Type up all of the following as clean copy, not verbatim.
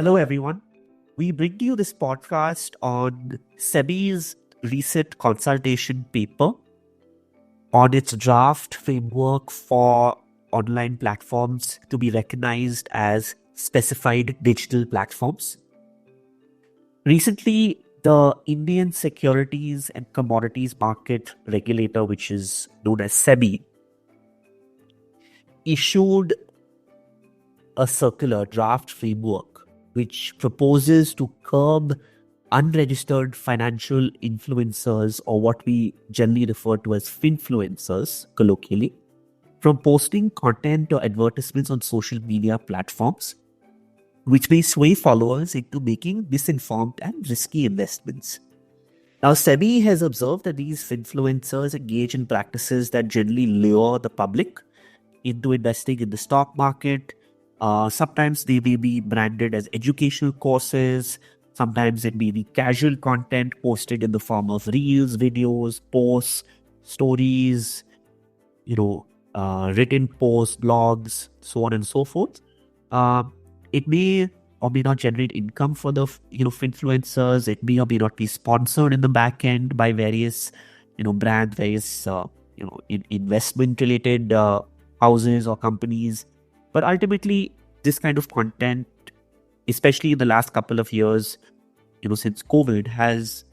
Hello, everyone. We bring to you this podcast on SEBI's recent consultation paper on its draft framework for online platforms to be recognized as specified digital platforms. Recently, the Indian Securities and Commodities Market Regulator, which is known as SEBI, issued a circular draft framework which proposes to curb unregistered financial influencers, or what we generally refer to as fin-fluencers colloquially, from posting content or advertisements on social media platforms, which may sway followers into making misinformed and risky investments. Now, SEBI has observed that these influencers engage in practices that generally lure the public into investing in the stock market. Sometimes they may be branded as educational courses. Sometimes it may be casual content posted in the form of reels, videos, posts, stories, written posts, blogs, so on and so forth. It may or may not generate income for the influencers. It may or may not be sponsored in the back end by various brands, various investment related houses or companies. But ultimately, this kind of content, especially in the last couple of years, since COVID, has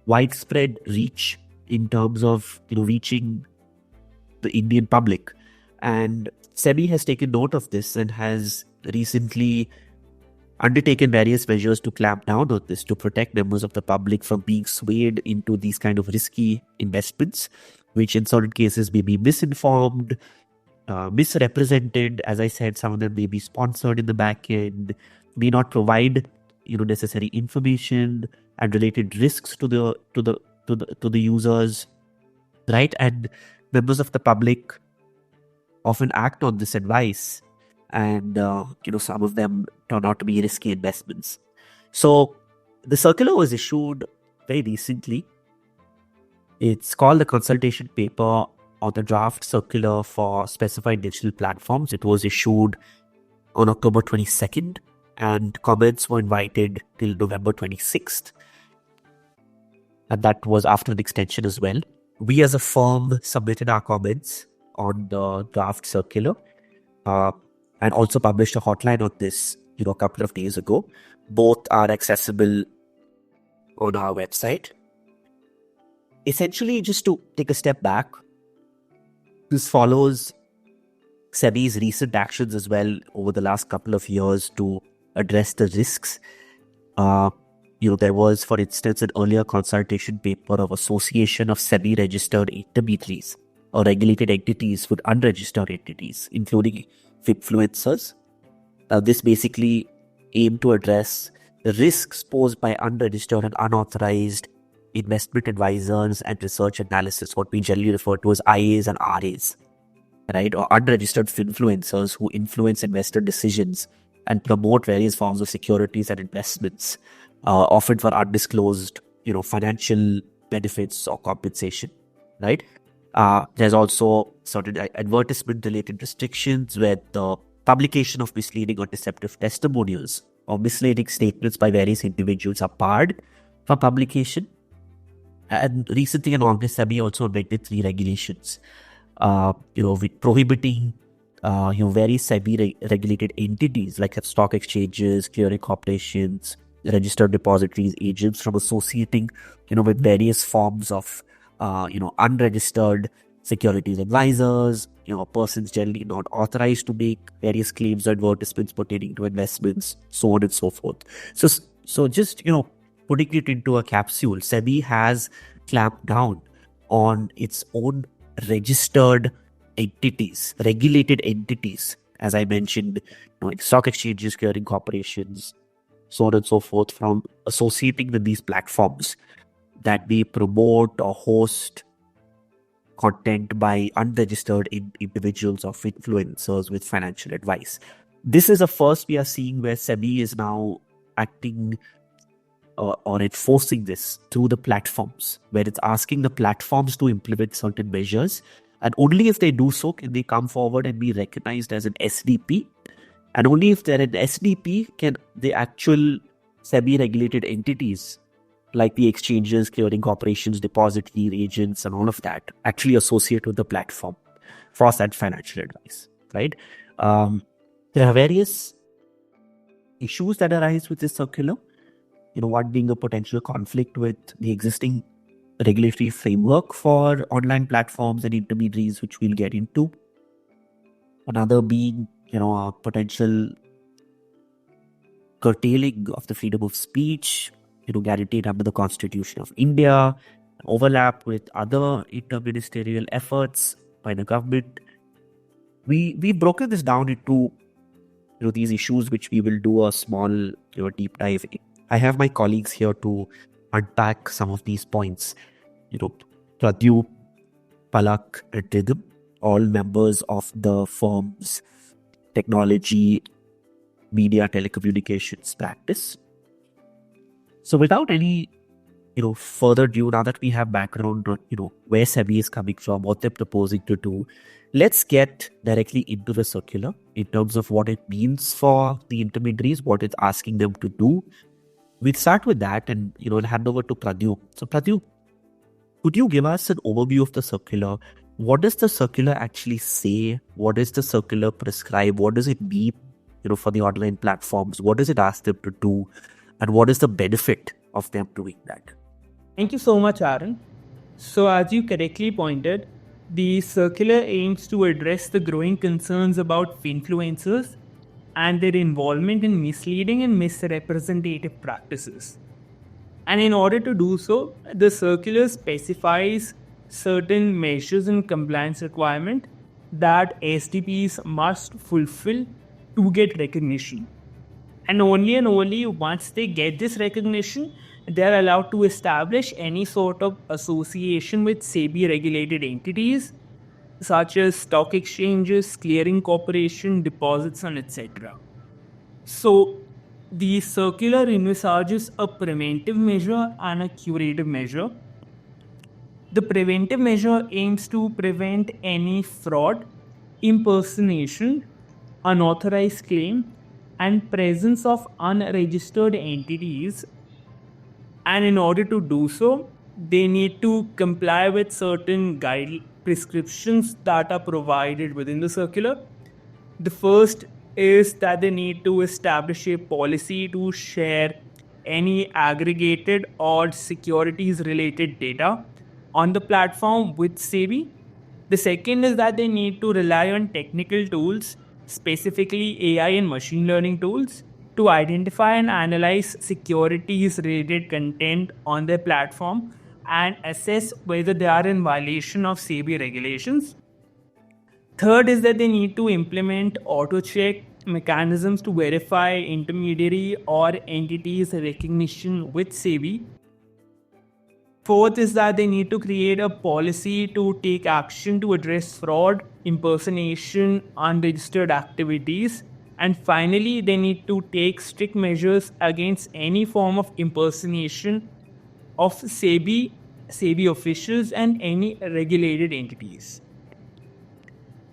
widespread reach in terms of reaching the Indian public. And SEBI has taken note of this and has recently undertaken various measures to clamp down on this, to protect members of the public from being swayed into these kind of risky investments, which in certain cases may be misinformed, misrepresented. As I said, some of them may be sponsored in the back end, may not provide necessary information and related risks to the users, right? And members of the public often act on this advice, and some of them turn out to be risky investments. So the circular was issued very recently. It's called the consultation paper on the draft circular for specified digital platforms. It was issued on October 22nd, and comments were invited till November 26th. And that was after an extension as well. We as a firm submitted our comments on the draft circular and also published a hotline on this, a couple of days ago. Both are accessible on our website. Essentially, just to take a step back, this follows SEBI's recent actions as well over the last couple of years to address the risks. There was, for instance, an earlier consultation paper of Association of SEBI-registered intermediaries or regulated entities with unregistered entities, including influencers. This basically aimed to address the risks posed by unregistered and unauthorized investment advisors and research analysis, what we generally refer to as IAs and RAs, right? Or unregistered influencers who influence investor decisions and promote various forms of securities and investments, often for undisclosed, financial benefits or compensation, right? There's also certain advertisement-related restrictions where the publication of misleading or deceptive testimonials or misleading statements by various individuals are barred from publication. And recently in August, SEBI also amended 3 regulations, with prohibiting, various SEBI-regulated entities like stock exchanges, clearing corporations, registered depositories, agents from associating, with various forms of, unregistered securities advisors, persons generally not authorized to make various claims or advertisements pertaining to investments, so on and so forth. So just, putting it into a capsule, SEBI has clamped down on its own registered entities, regulated entities, as I mentioned, like stock exchanges, clearing corporations, so on and so forth, from associating with these platforms that may promote or host content by unregistered individuals or influencers with financial advice. This is a first we are seeing where SEBI is now acting or enforcing this through the platforms, where it's asking the platforms to implement certain measures, and only if they do so can they come forward and be recognized as an SDP And only if they're an SDP can the actual SEBI regulated entities like the exchanges, clearing corporations, depository agents, and all of that actually associate with the platform for said financial advice, right? There are various issues that arise with this circular. One being a potential conflict with the existing regulatory framework for online platforms and intermediaries, which we'll get into. Another being, a potential curtailing of the freedom of speech, guaranteed under the Constitution of India, overlap with other interministerial efforts by the government. We've broken this down into these issues, which we will do a small deep dive in. I have my colleagues here to unpack some of these points. Pradyumn, Palak, and Pradyumn, all members of the firm's technology, media, telecommunications practice. So without any further ado, now that we have background on where SEBI is coming from, what they're proposing to do, let's get directly into the circular in terms of what it means for the intermediaries, what it's asking them to do. We'll start with that and hand over to Pradyumn. So Pradyumn, could you give us an overview of the circular? What does the circular actually say? What does the circular prescribe? What does it mean for the online platforms? What does it ask them to do? And what is the benefit of them doing that? Thank you so much, Aaron. So as you correctly pointed, the circular aims to address the growing concerns about fin-fluencers and their involvement in misleading and misrepresentative practices. And in order to do so, the circular specifies certain measures and compliance requirement that SDPs must fulfill to get recognition. And only once they get this recognition, they're allowed to establish any sort of association with SEBI regulated entities such as stock exchanges, clearing corporation, deposits, and etc. So the circular envisages a preventive measure and a curative measure. The preventive measure aims to prevent any fraud, impersonation, unauthorized claim, and presence of unregistered entities. And in order to do so, they need to comply with certain prescriptions that are provided within the circular. The first is that they need to establish a policy to share any aggregated or securities related data on the platform with SEBI. The second is that they need to rely on technical tools, specifically AI and machine learning tools, to identify and analyze securities related content on their platform and assess whether they are in violation of SEBI regulations. Third is that they need to implement auto-check mechanisms to verify intermediary or entities recognition with SEBI. Fourth is that they need to create a policy to take action to address fraud, impersonation, unregistered activities. And finally, they need to take strict measures against any form of impersonation of SEBI officials and any regulated entities.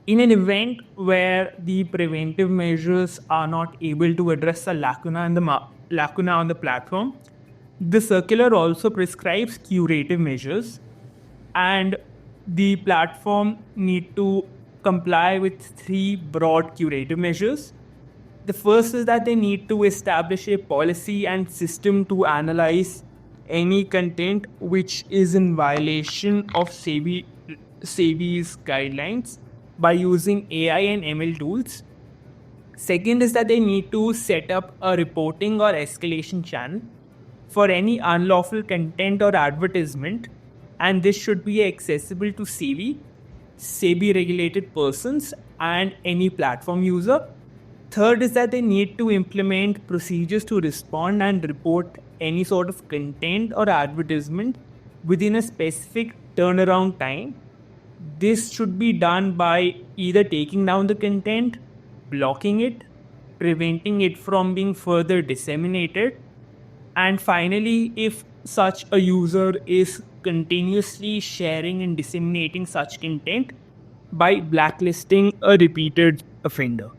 In an event where the preventive measures are not able to address the lacuna on the platform, the circular also prescribes curative measures, and the platform need to comply with 3 broad curative measures. The first is that they need to establish a policy and system to analyze any content which is in violation of SEBI's guidelines by using AI and ML tools. Second is that they need to set up a reporting or escalation channel for any unlawful content or advertisement, and this should be accessible to SEBI regulated persons and any platform user. Third is that they need to implement procedures to respond and report any sort of content or advertisement within a specific turnaround time. This should be done by either taking down the content, blocking it, preventing it from being further disseminated, and finally, if such a user is continuously sharing and disseminating such content, by blacklisting a repeated offender.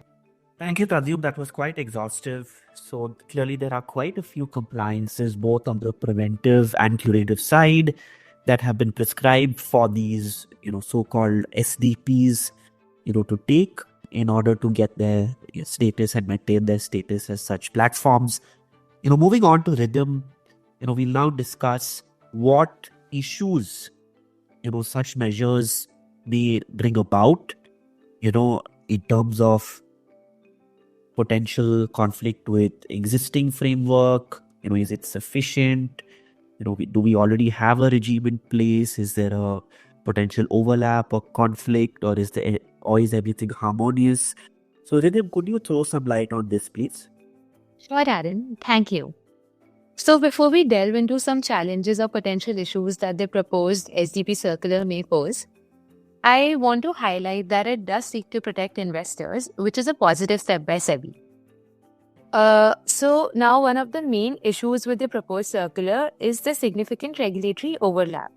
Thank you, Pradyumn. That was quite exhaustive. So clearly there are quite a few compliances, both on the preventive and curative side, that have been prescribed for these, so-called SDPs, to take in order to get their status and maintain their status as such platforms. Moving on to Rhythm, we'll now discuss what issues, such measures may bring about, in terms of potential conflict with existing framework. Is it sufficient? Do we already have a regime in place? Is there a potential overlap or conflict, or is everything harmonious? So Rhythm, could you throw some light on this, please? Sure, Aaron. Thank you. So before we delve into some challenges or potential issues that the proposed SDP circular may pose, I want to highlight that it does seek to protect investors, which is a positive step by SEBI. So now one of the main issues with the proposed circular is the significant regulatory overlap.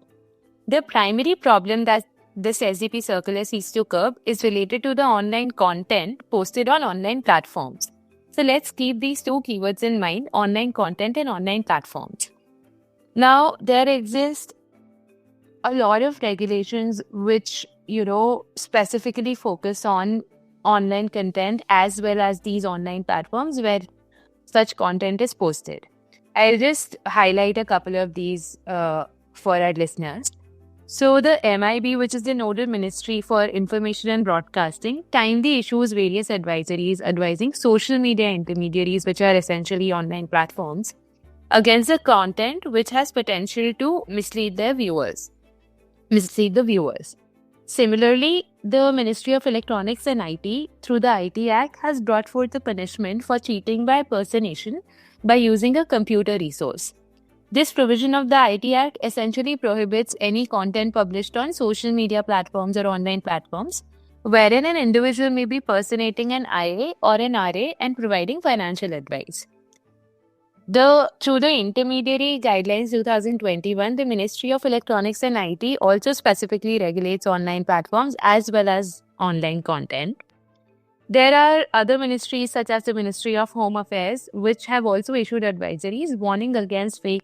The primary problem that this SDP circular seeks to curb is related to the online content posted on online platforms. So let's keep these two keywords in mind: online content and online platforms. Now, there exist a lot of regulations which, specifically focus on online content as well as these online platforms where such content is posted. I'll just highlight a couple of these for our listeners. So the MIB, which is the Nodal Ministry for Information and Broadcasting, timely issues various advisories advising social media intermediaries, which are essentially online platforms, against the content which has potential to mislead the viewers. Similarly, the Ministry of Electronics and IT, through the IT Act, has brought forth the punishment for cheating by impersonation by using a computer resource. This provision of the IT Act essentially prohibits any content published on social media platforms or online platforms wherein an individual may be personating an IA or an RA and providing financial advice. Through the Intermediary Guidelines 2021, the Ministry of Electronics and IT also specifically regulates online platforms as well as online content. There are other ministries such as the Ministry of Home Affairs, which have also issued advisories warning against fake,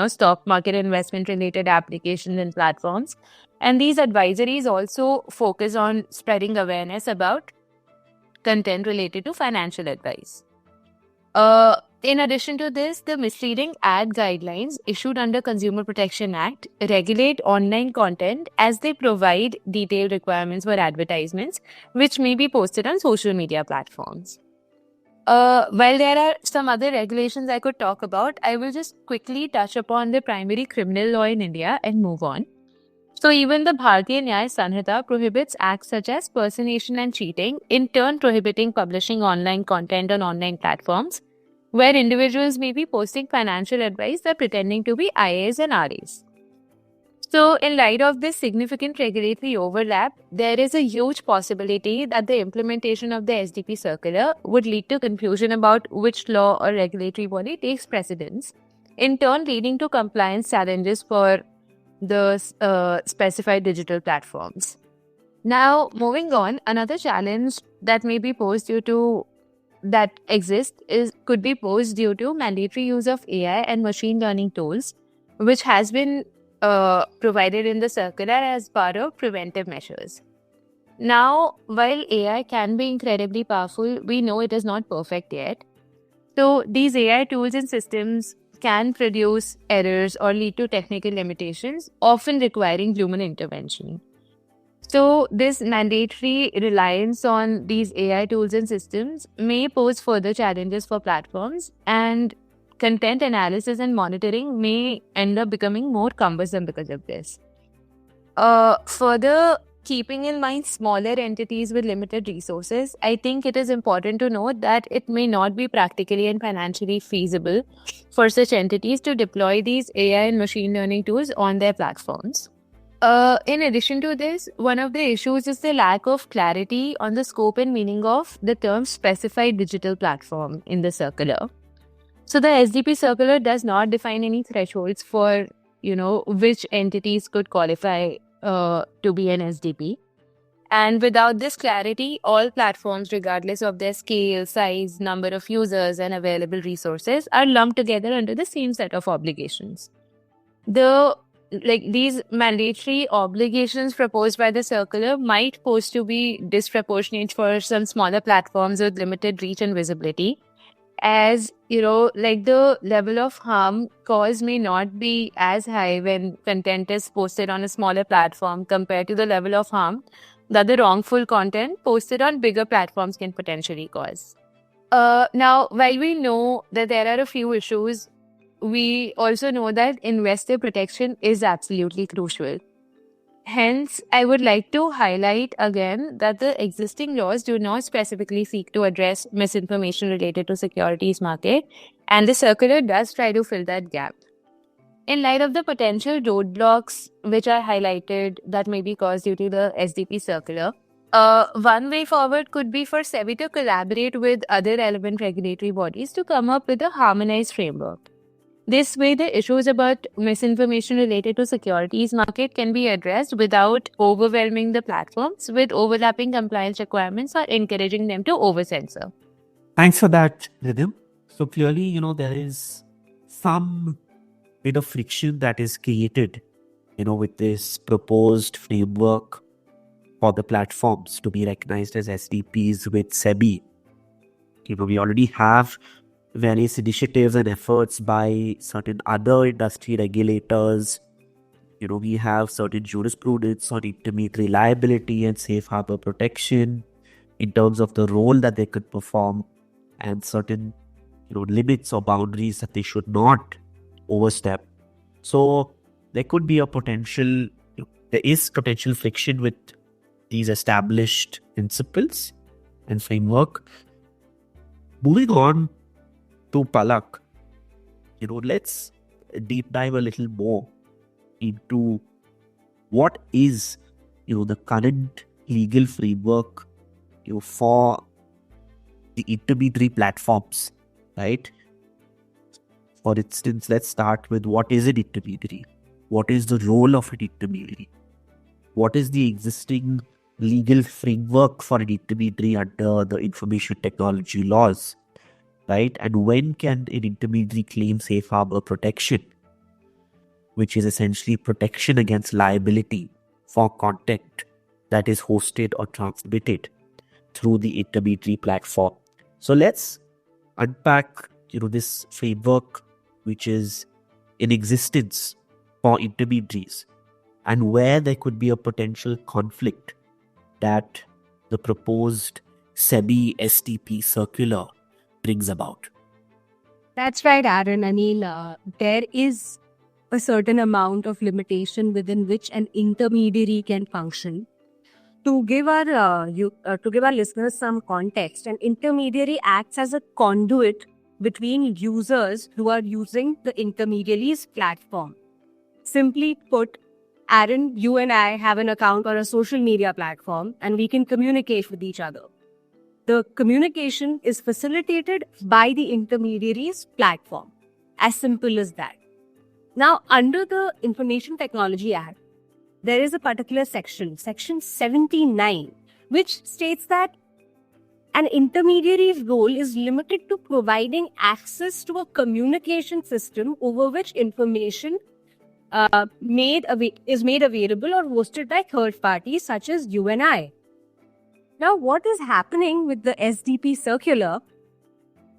stock market investment related applications and platforms. And these advisories also focus on spreading awareness about content related to financial advice. In addition to this, the misleading ad guidelines issued under Consumer Protection Act regulate online content as they provide detailed requirements for advertisements which may be posted on social media platforms. While there are some other regulations I could talk about, I will just quickly touch upon the primary criminal law in India and move on. So even the Bharatiya Nyaya Sanhita prohibits acts such as personation and cheating, in turn prohibiting publishing online content on online platforms, where individuals may be posting financial advice by pretending to be IAs and RAs. So in light of this significant regulatory overlap, there is a huge possibility that the implementation of the SDP circular would lead to confusion about which law or regulatory body takes precedence, in turn leading to compliance challenges for the specified digital platforms. Now, moving on, another challenge that may be posed could be posed due to mandatory use of AI and machine learning tools, which has been provided in the circular as part of preventive measures. Now, while AI can be incredibly powerful, we know it is not perfect yet. So these AI tools and systems can produce errors or lead to technical limitations, often requiring human intervention. So this mandatory reliance on these AI tools and systems may pose further challenges for platforms, and content analysis and monitoring may end up becoming more cumbersome because of this. Further, keeping in mind smaller entities with limited resources, I think it is important to note that it may not be practically and financially feasible for such entities to deploy these AI and machine learning tools on their platforms. In addition to this, one of the issues is the lack of clarity on the scope and meaning of the term specified digital platform in the circular. So the SDP circular does not define any thresholds for, which entities could qualify to be an SDP. And without this clarity, all platforms, regardless of their scale, size, number of users, and available resources, are lumped together under the same set of obligations. These mandatory obligations proposed by the circular might pose to be disproportionate for some smaller platforms with limited reach and visibility, as the level of harm caused may not be as high when content is posted on a smaller platform compared to the level of harm that the wrongful content posted on bigger platforms can potentially cause. Now, while we know that there are a few issues, we also know that investor protection is absolutely crucial. Hence, I would like to highlight again that the existing laws do not specifically seek to address misinformation related to securities market, and the circular does try to fill that gap. In light of the potential roadblocks which are highlighted that may be caused due to the SDP circular, one way forward could be for SEBI to collaborate with other relevant regulatory bodies to come up with a harmonized framework. This way, the issues about misinformation related to securities market can be addressed without overwhelming the platforms with overlapping compliance requirements or encouraging them to over-censor. Thanks for that, Pradyumn. So clearly, there is some bit of friction that is created, with this proposed framework for the platforms to be recognized as SDPs with SEBI. We already have various initiatives and efforts by certain other industry regulators. We have certain jurisprudence on intermediary liability and safe harbor protection in terms of the role that they could perform and certain, limits or boundaries that they should not overstep. So there could be there is potential friction with these established principles and framework. Moving on to Palak, let's deep dive a little more into what is, the current legal framework, for the intermediary platforms, right? For instance, let's start with what is an intermediary? What is the role of an intermediary? What is the existing legal framework for an intermediary under the information technology laws? Right? And when can an intermediary claim safe harbor protection, which is essentially protection against liability for content that is hosted or transmitted through the intermediary platform? So let's unpack, this framework which is in existence for intermediaries and where there could be a potential conflict that the proposed SEBI STP circular brings about. That's right, Aaron. There is a certain amount of limitation within which an intermediary can function. To give our listeners some context, an intermediary acts as a conduit between users who are using the intermediary's platform. Simply put, Aaron, you and I have an account on a social media platform and we can communicate with each other. The communication is facilitated by the intermediary's platform. As simple as that. Now, under the Information Technology Act, there is a particular section 79, which states that an intermediary's role is limited to providing access to a communication system over which information is made available or hosted by third parties such as you and I. Now, what is happening with the SDP circular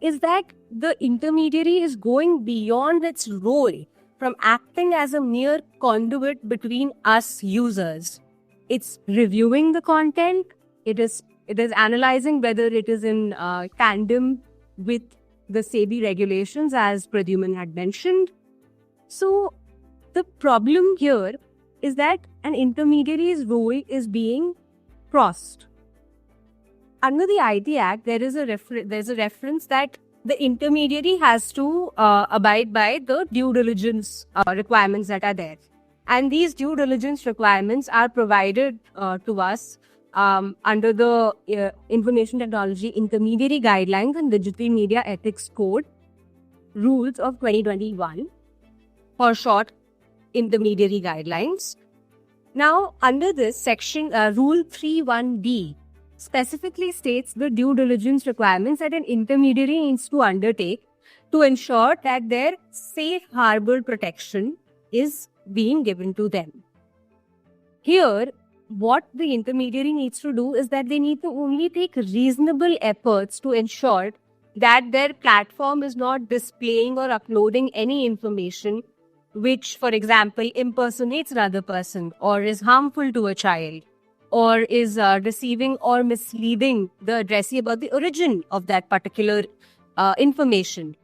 is that the intermediary is going beyond its role from acting as a mere conduit between us users. It's reviewing the content. It is analyzing whether it is in tandem with the SEBI regulations, as Pradyumn had mentioned. So, the problem here is that an intermediary's role is being crossed. Under the IT Act, there's a reference that the intermediary has to abide by the due diligence requirements that are there. And these due diligence requirements are provided to us under the Information Technology Intermediary Guidelines and Digital Media Ethics Code Rules of 2021, for short, Intermediary Guidelines. Now, under this section, Rule 31D specifically states the due diligence requirements that an intermediary needs to undertake to ensure that their safe harbor protection is being given to them. Here, what the intermediary needs to do is that they need to only take reasonable efforts to ensure that their platform is not displaying or uploading any information which, for example, impersonates another person or is harmful to a child or is deceiving or misleading the addressee about the origin of that particular information.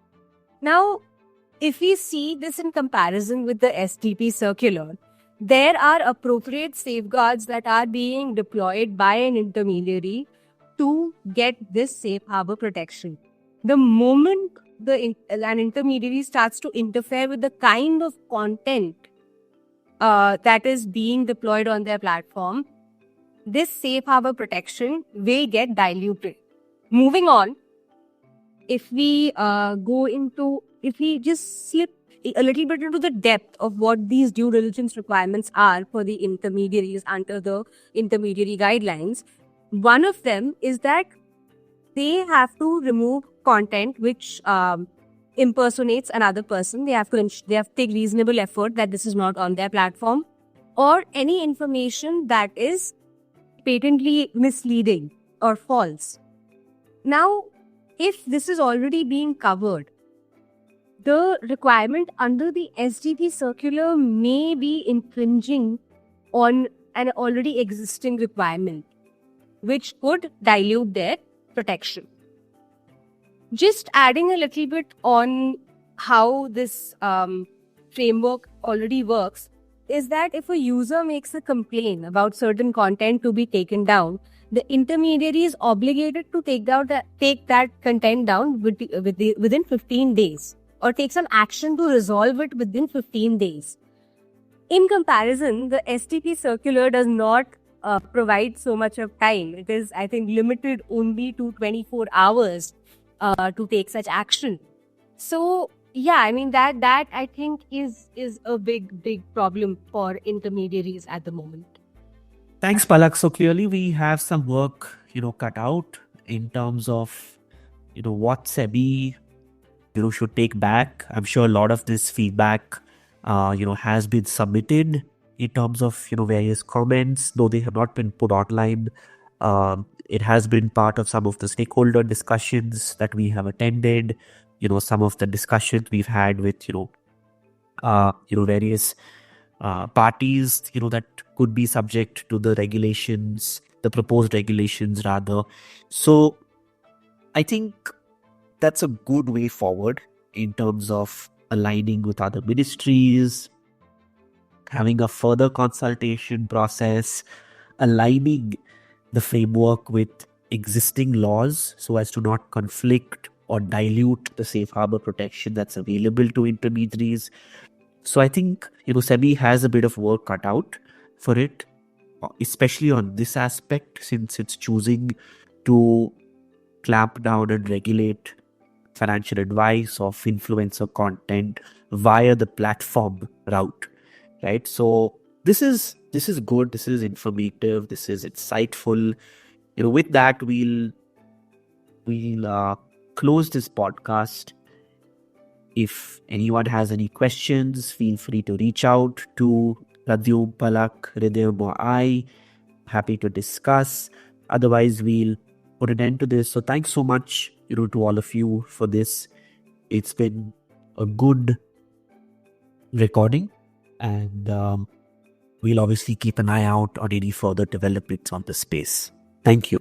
Now, if we see this in comparison with the SDP circular, there are appropriate safeguards that are being deployed by an intermediary to get this safe harbor protection. The moment an intermediary starts to interfere with the kind of content that is being deployed on their platform, this safe harbor protection will get diluted. Moving on, if we just see a little bit into the depth of what these due diligence requirements are for the intermediaries under the intermediary guidelines, one of them is that they have to remove content which impersonates another person. They have to take reasonable effort that this is not on their platform, or any information that is patently misleading or false. Now, if this is already being covered, the requirement under the SDP circular may be infringing on an already existing requirement, which could dilute their protection. Just adding a little bit on how this framework already works is that if a user makes a complaint about certain content to be taken down, the intermediary is obligated to take that content down within 15 days or take some action to resolve it within 15 days. In comparison, the SDP circular does not provide so much of time. It is, I think, limited only to 24 hours to take such action. So, yeah, I mean, that I think is a big problem for intermediaries at the moment. Thanks, Palak. So clearly we have some work, cut out in terms of, what SEBI, should take back. I'm sure a lot of this feedback, has been submitted in terms of, various comments, though they have not been put online. It has been part of some of the stakeholder discussions that we have attended, some of the discussions we've had with, various parties, that could be subject to the regulations, the proposed regulations rather. So I think that's a good way forward in terms of aligning with other ministries, having a further consultation process, aligning the framework with existing laws so as to not conflict or dilute the safe harbor protection that's available to intermediaries. So I think, SEBI has a bit of work cut out for it, especially on this aspect, since it's choosing to clamp down and regulate financial advice of influencer content via the platform route, right? So this is good. This is informative. This is insightful. With that, we'll close this podcast. If anyone has any questions, feel free to reach out to Pradyumn, Palak, Hridayam or I. Happy to discuss. Otherwise, we'll put an end to this. So thanks so much, to all of you for this. It's been a good recording, and we'll obviously keep an eye out on any further developments on the space. Thank you.